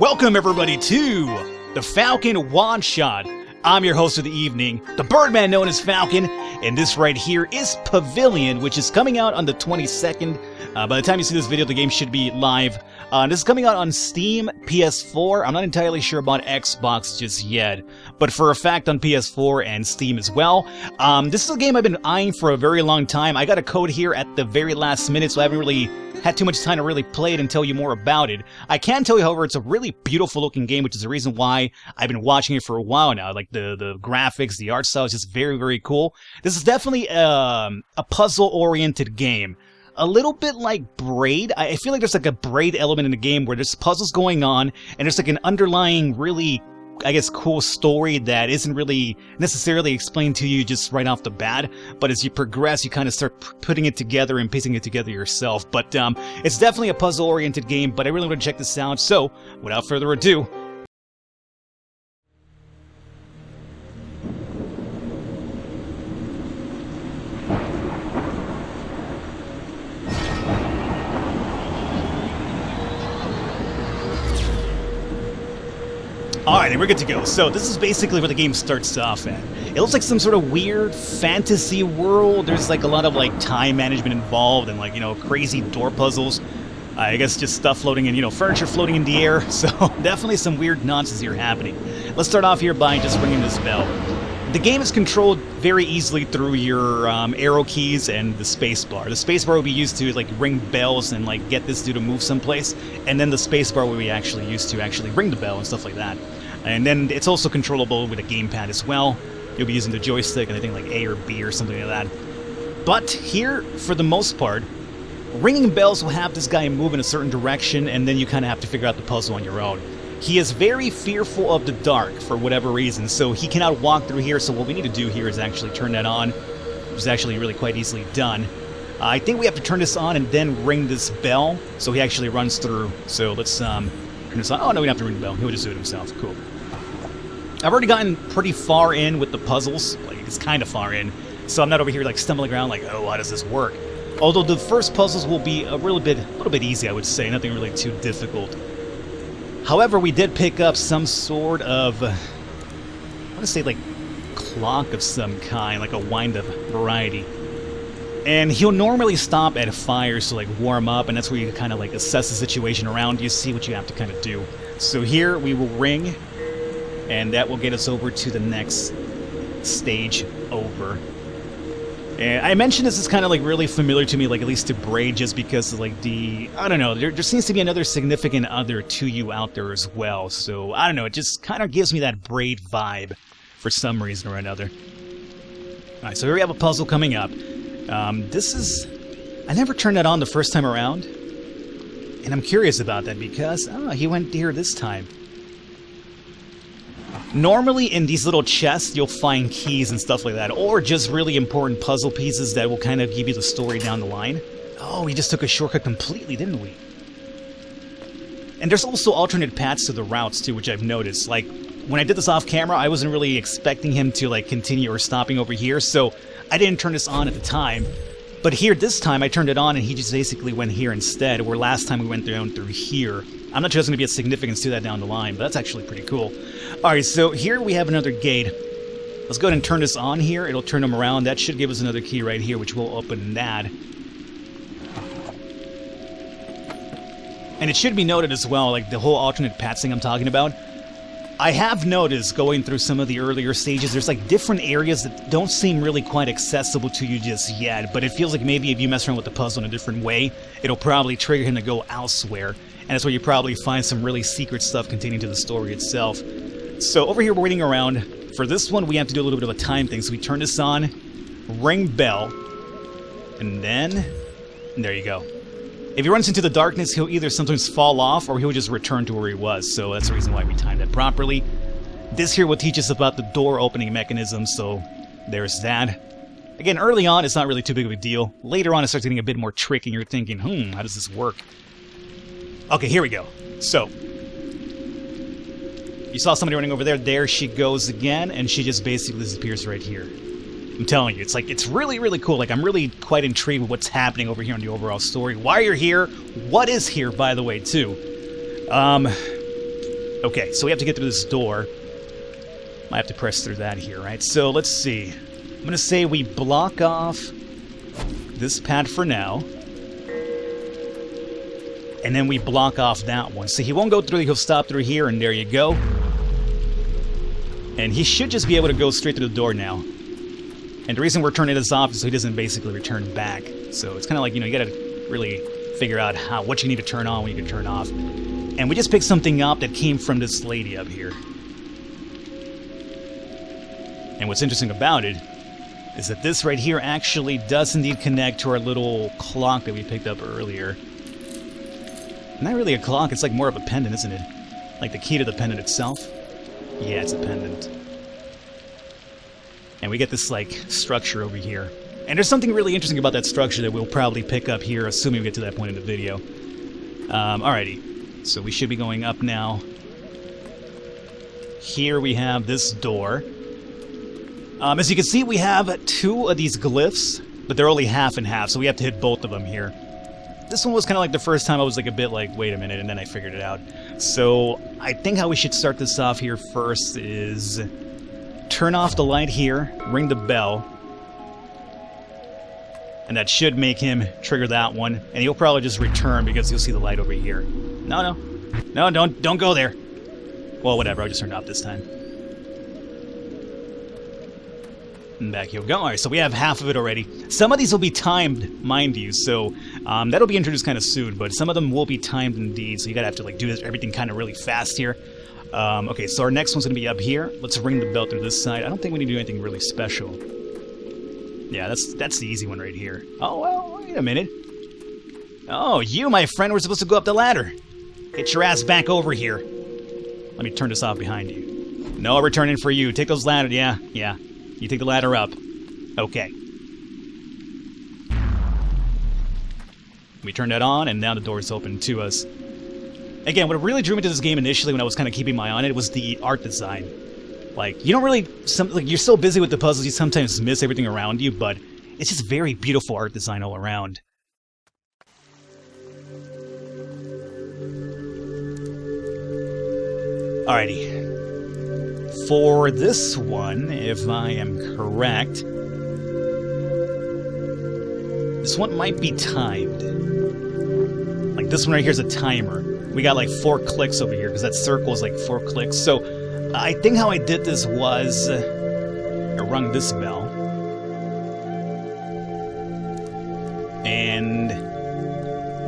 Welcome everybody to the Falcon One Shot. I'm your host of the evening, the Birdman known as Falcon, and this right here is Pavilion, which is coming out on the 22nd. By the time you see this video, the game should be live. This is coming out on Steam, PS4. I'm not entirely sure about Xbox just yet, but for a fact on PS4 and Steam as well. This is a game I've been eyeing for a very long time. I got a code here at the very last minute, so I haven't really had too much time to really play it and tell you more about it. I can tell you, however, it's a really beautiful looking game, which is the reason why I've been watching it for a while now. Like the graphics, the art style is just very, very cool. This is definitely a puzzle-oriented game. A little bit like Braid. I feel like there's like a Braid element in the game where there's puzzles going on and there's like an underlying really, I guess, cool story that isn't really necessarily explained to you just right off the bat, but as you progress, you kind of start putting it together and piecing it together yourself. But it's definitely a puzzle-oriented game, but I really want to check this out, so without further ado, alright, and we're good to go. So this is basically where the game starts off at. It looks like some sort of weird fantasy world. There's like a lot of like time management involved and like, you know, crazy door puzzles. I guess just stuff floating in, you know, furniture floating in the air. So definitely some weird nonsense here happening. Let's start off here by just ringing this bell. The game is controlled very easily through your arrow keys and the spacebar. The spacebar will be used to like ring bells and like get this dude to move someplace, and then the spacebar will be actually used to actually ring the bell and stuff like that. And then it's also controllable with a gamepad as well. You'll be using the joystick and I think like A or B or something like that. But here, for the most part, ringing bells will have this guy move in a certain direction, and then you kind of have to figure out the puzzle on your own. He is very fearful of the dark for whatever reason, so he cannot walk through here, so what we need to do here is actually turn that on, which is actually really quite easily done. I think we have to turn this on and then ring this bell, so he actually runs through. So let's turn this on. Oh no, we don't have to ring the bell, he'll just do it himself. Cool. I've already gotten pretty far in with the puzzles, like it's kind of far in, so I'm not over here like stumbling around like, oh, how does this work? Although the first puzzles will be a little bit easy, I would say, nothing really too difficult. However, we did pick up some sort of, I want to say like clock of some kind, like a wind-up variety. And he'll normally stop at fires to like warm up, and that's where you kind of like assess the situation around you, see what you have to kind of do. So here we will ring, and that will get us over to the next stage over. And I mentioned this is kind of like really familiar to me, like at least to Braid, just because of like the, I don't know, there seems to be another significant other to you out there as well. So I don't know, it just kind of gives me that Braid vibe for some reason or another. Alright, so here we have a puzzle coming up. This is, I never turned that on the first time around, and I'm curious about that because, he went here this time. Normally in these little chests you'll find keys and stuff like that, or just really important puzzle pieces that will kind of give you the story down the line. Oh, we just took a shortcut completely, didn't we? And there's also alternate paths to the routes too, which I've noticed. Like, when I did this off camera, I wasn't really expecting him to like continue or stopping over here, so I didn't turn this on at the time. But here, this time, I turned it on and he just basically went here instead, where last time we went down through here. I'm not sure there's going to be a significance to that down the line, but that's actually pretty cool. Alright, so here we have another gate. Let's go ahead and turn this on here. It'll turn them around. That should give us another key right here, which will open that. And it should be noted as well, like the whole alternate paths thing I'm talking about. I have noticed going through some of the earlier stages, there's like different areas that don't seem really quite accessible to you just yet, but it feels like maybe if you mess around with the puzzle in a different way, it'll probably trigger him to go elsewhere, and that's where you probably find some really secret stuff containing to the story itself. So over here we're waiting around. For this one we have to do a little bit of a time thing, so we turn this on, ring bell, and then, there you go. If he runs into the darkness, he'll either sometimes fall off or he'll just return to where he was, so that's the reason why we timed that properly. This here will teach us about the door opening mechanism, so there's that. Again, early on it's not really too big of a deal. Later on it starts getting a bit more tricky and you're thinking, how does this work? Okay, here we go. So, you saw somebody running over there, there she goes again, and she just basically disappears right here. I'm telling you, it's really, really cool. Like, I'm really quite intrigued with what's happening over here in the overall story. Why you're here, what is here, by the way, too. Okay, so we have to get through this door. I have to press through that here, right? So let's see. I'm gonna say we block off this pad for now. And then we block off that one. So he won't go through, he'll stop through here, and there you go. And he should just be able to go straight through the door now. And the reason we're turning this off is so he doesn't basically return back. So it's kind of like, you know, you gotta really figure out what you need to turn on, what you can turn off. And we just picked something up that came from this lady up here. And what's interesting about it is that this right here actually does indeed connect to our little clock that we picked up earlier. Not really a clock, it's like more of a pendant, isn't it? Like the key to the pendant itself. Yeah, it's a pendant. And we get this, like, structure over here. And there's something really interesting about that structure that we'll probably pick up here, assuming we get to that point in the video. Alrighty. So we should be going up now. Here we have this door. As you can see, we have 2 of these glyphs, but they're only half and half, so we have to hit both of them here. This one was kind of like the first time I was like a bit like, wait a minute, and then I figured it out. So I think how we should start this off here first is turn off the light here, ring the bell, and that should make him trigger that one, and he'll probably just return because you'll see the light over here. No, don't go there. Well, whatever, I'll just turn it off this time. And back he'll go. Alright, so we have half of it already. Some of these will be timed, mind you, so that'll be introduced kind of soon, but some of them will be timed indeed, so you gotta have to like do this, everything kind of really fast here. Okay, so our next one's gonna be up here. Let's ring the bell through this side. I don't think we need to do anything really special. Yeah, that's the easy one right here. Oh, well, wait a minute. Oh, you, my friend, were supposed to go up the ladder. Get your ass back over here. Let me turn this off behind you. No returning for you. Take those ladders. Yeah. You take the ladder up. Okay. We turn that on, and now the door's open to us. Again, what really drew me to this game initially when I was kind of keeping my eye on it was the art design. Like, you don't really... you're so busy with the puzzles, you sometimes miss everything around you, but it's just very beautiful art design all around. Alrighty. For this one, if I am correct, this one might be timed. Like this one right here is a timer. We got like 4 clicks over here because that circle is like 4 clicks. So I think how I did this was I rung this bell. And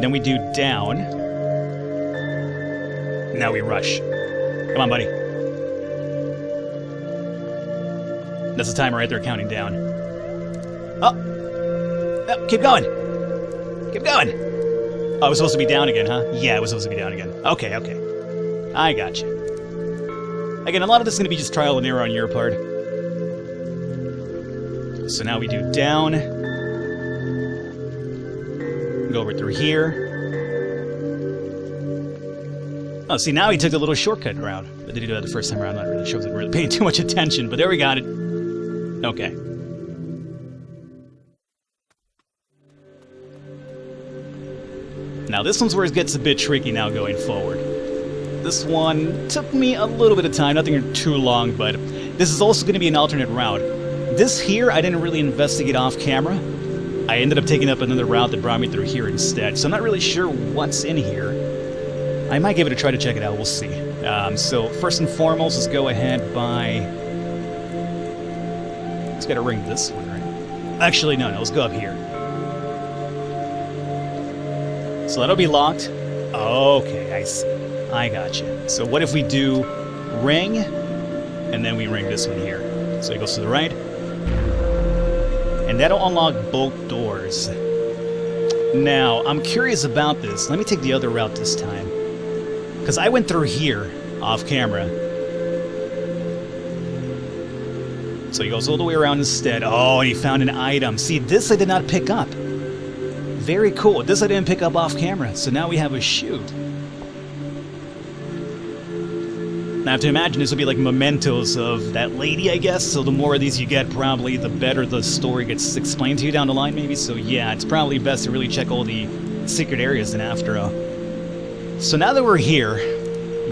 then we do down. Now we rush. Come on, buddy. That's the timer right there counting down. Oh, keep going. Keep going. Oh, it was supposed to be down again, huh? Yeah, it was supposed to be down again. Okay. I got you. Again, a lot of this is going to be just trial and error on your part. So now we do down. Go over through here. Oh, see, now he took the little shortcut route. But did he do that the first time around? I'm not really sure. I wasn't really paying too much attention, but there we got it. Okay. Now this one's where it gets a bit tricky now going forward. This one took me a little bit of time, nothing too long, but this is also going to be an alternate route. This here, I didn't really investigate off camera. I ended up taking up another route that brought me through here instead, so I'm not really sure what's in here. I might give it a try to check it out, we'll see. So first and foremost, let's go ahead by... Let's gotta ring this one, right? Actually, no, let's go up here. So that'll be locked. Okay, I see. I gotcha. So what if we do ring, and then we ring this one here. So it goes to the right. And that'll unlock both doors. Now, I'm curious about this. Let me take the other route this time. Because I went through here, off camera. So he goes all the way around instead. Oh, and he found an item. See, this I did not pick up. Very cool. This I didn't pick up off camera. So now we have a chute. Now I have to imagine this will be like mementos of that lady, I guess. So the more of these you get, probably the better the story gets explained to you down the line, maybe. So yeah, it's probably best to really check all the secret areas then after. So now that we're here,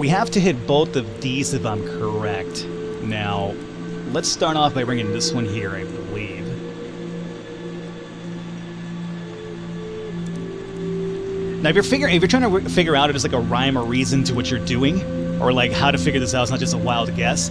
we have to hit both of these if I'm correct. Now, let's start off by bringing this one here, I believe. Now, if you're trying to figure out if there's like a rhyme or reason to what you're doing, or like how to figure this out, it's not just a wild guess,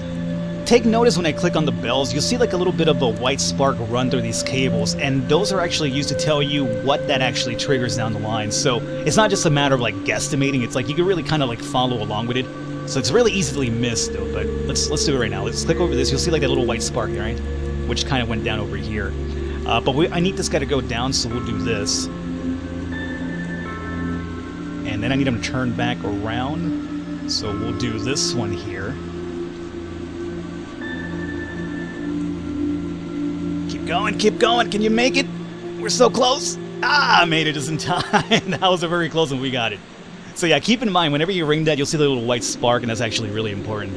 take notice when I click on the bells, you'll see like a little bit of a white spark run through these cables, and those are actually used to tell you what that actually triggers down the line. So it's not just a matter of like guesstimating, it's like you can really kind of like follow along with it. So it's really easily missed though, but let's do it right now. Let's click over this, you'll see like that little white spark, right? Which kind of went down over here. But I need this guy to go down, so we'll do this. And then I need him to turn back around, so we'll do this one here. Keep going, can you make it? We're so close. Ah, I made it just in time. That was a very close one, we got it. So yeah, keep in mind, whenever you ring that, you'll see the little white spark, and that's actually really important.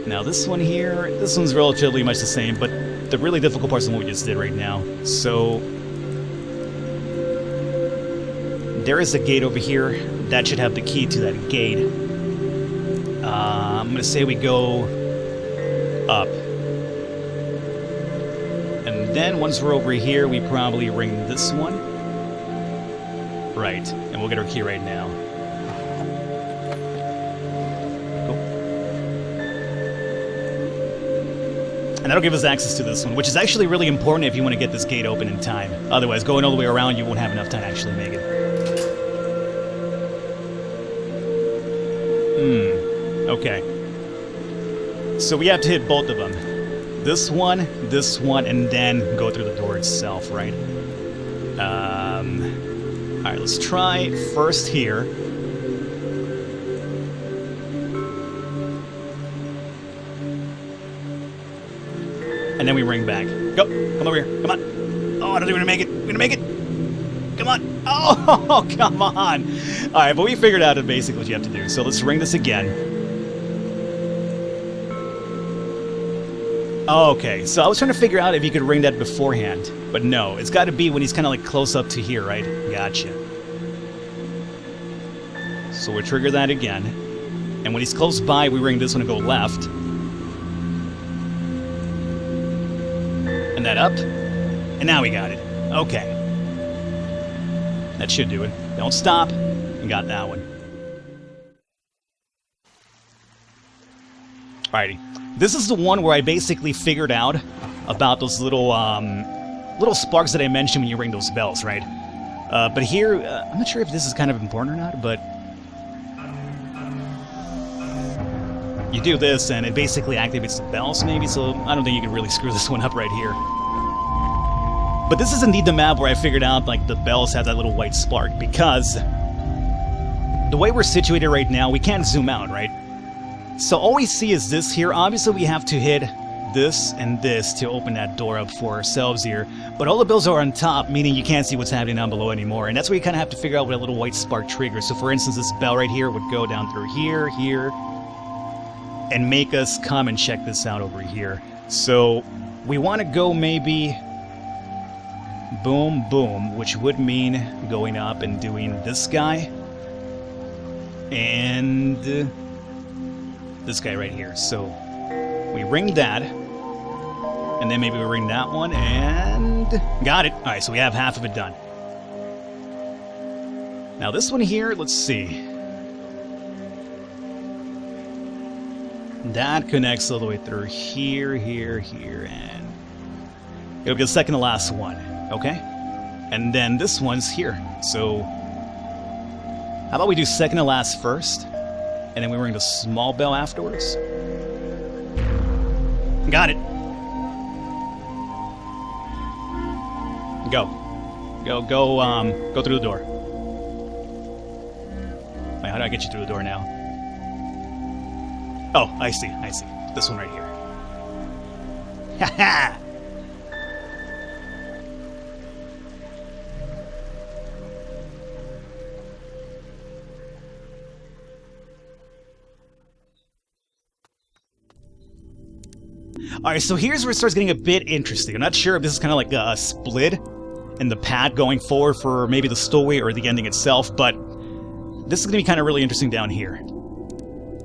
Now this one here, this one's relatively much the same, but the really difficult part's the one we just did right now. So there is a gate over here. That should have the key to that gate. I'm gonna say we go up. And then once we're over here, we probably ring this one. Right, and we'll get our key right now. Cool. And that'll give us access to this one, which is actually really important if you want to get this gate open in time. Otherwise, going all the way around, you won't have enough time to actually make it. Okay. So we have to hit both of them. This one, and then go through the door itself, right? Alright, let's try first here. And then we ring back. Go! Come over here. Come on. Oh, I don't think we're gonna make it. We're gonna make it. Come on. Oh, come on. Alright, but we figured out basically what you have to do. So let's ring this again. Okay, so I was trying to figure out if you could ring that beforehand, but no, it's got to be when he's kind of like close up to here, right? Gotcha. So we'll trigger that again, and when he's close by, we ring this one and go left. And that up, and now we got it. Okay. That should do it. Don't stop, and got that one. Alrighty. This is the one where I basically figured out about those little sparks that I mentioned when you ring those bells, right? But here, I'm not sure if this is kind of important or not, but you do this and it basically activates the bells maybe, so I don't think you can really screw this one up right here. But this is indeed the map where I figured out like the bells have that little white spark, because the way we're situated right now, we can't zoom out, right? So all we see is this here. Obviously we have to hit this and this to open that door up for ourselves here. But all the bells are on top, meaning you can't see what's happening down below anymore. And that's where you kind of have to figure out what a little white spark triggers. So for instance, this bell right here would go down through here, and make us come and check this out over here. So we want to go maybe boom, boom, which would mean going up and doing this guy. And this guy right here. So we ring that, and then maybe we ring that one, and got it. Alright, so we have half of it done. Now this one here, let's see. That connects all the way through here, and it'll be the second to last one, okay? And then this one's here. So how about we do second to last first? And then we ring the small bell afterwards. Got it. Go through the door. Wait, how do I get you through the door now? Oh, I see. This one right here. Ha-ha! Alright, so here's where it starts getting a bit interesting. I'm not sure if this is kind of like a split in the path going forward for maybe the story or the ending itself, but this is going to be kind of really interesting down here.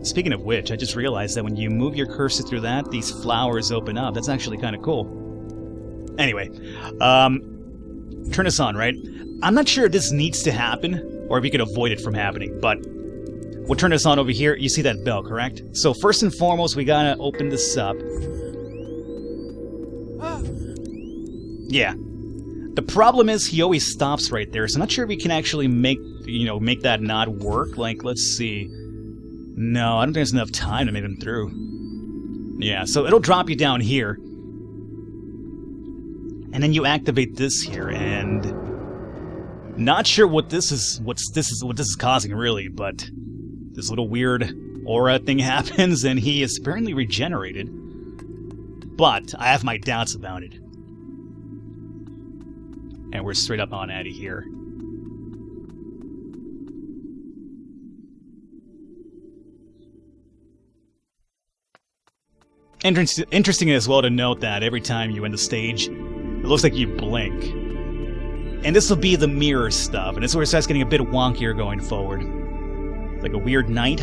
Speaking of which, I just realized that when you move your cursor through that, these flowers open up. That's actually kind of cool. Anyway, turn this on, right? I'm not sure if this needs to happen, or if you could avoid it from happening, but we'll turn this on over here. You see that bell, correct? So first and foremost, we gotta open this up. Yeah. The problem is he always stops right there, so I'm not sure if we can actually make that not work. Like, let's see. No, I don't think there's enough time to make him through. Yeah, so it'll drop you down here. And then you activate this here, and not sure what this is causing really, but this little weird aura thing happens, and he is apparently regenerated. But I have my doubts about it. And we're straight up on out of here. Interesting as well to note that every time you end the stage, it looks like you blink. And this will be the mirror stuff, and this is where it starts getting a bit wonkier going forward. Like a weird night.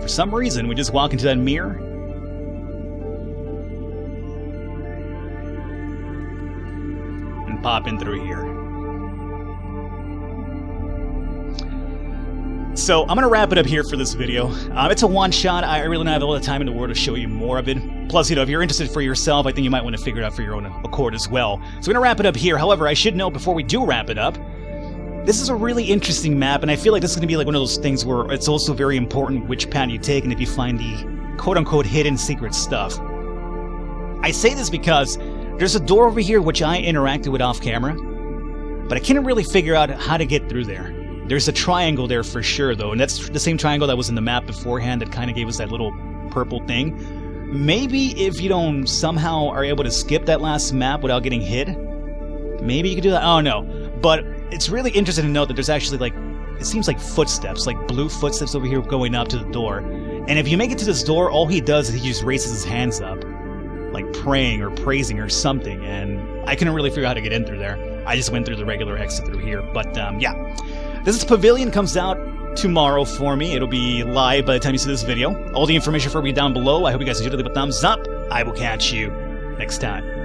For some reason, we just walk into that mirror. And pop in through here. So, I'm going to wrap it up here for this video. It's a one-shot. I really don't have all the time in the world to show you more of it. Plus, if you're interested for yourself, I think you might want to figure it out for your own accord as well. So, we're going to wrap it up here. However, I should note before we do wrap it up, this is a really interesting map, and I feel like this is going to be like one of those things where it's also very important which path you take and if you find the quote-unquote hidden secret stuff. I say this because there's a door over here which I interacted with off-camera, but I can't really figure out how to get through there. There's a triangle there for sure, though, and that's the same triangle that was in the map beforehand that kind of gave us that little purple thing. Maybe if you don't somehow are able to skip that last map without getting hit, maybe you could do that. Oh, no. But it's really interesting to note that there's actually, like, it seems like footsteps, like blue footsteps over here going up to the door. And if you make it to this door, all he does is he just raises his hands up, like praying or praising or something, and I couldn't really figure out how to get in through there. I just went through the regular exit through here, but, yeah. This is Pavilion, comes out tomorrow for me. It'll be live by the time you see this video. All the information for me down below. I hope you guys enjoyed. Leave a thumbs up. I will catch you next time.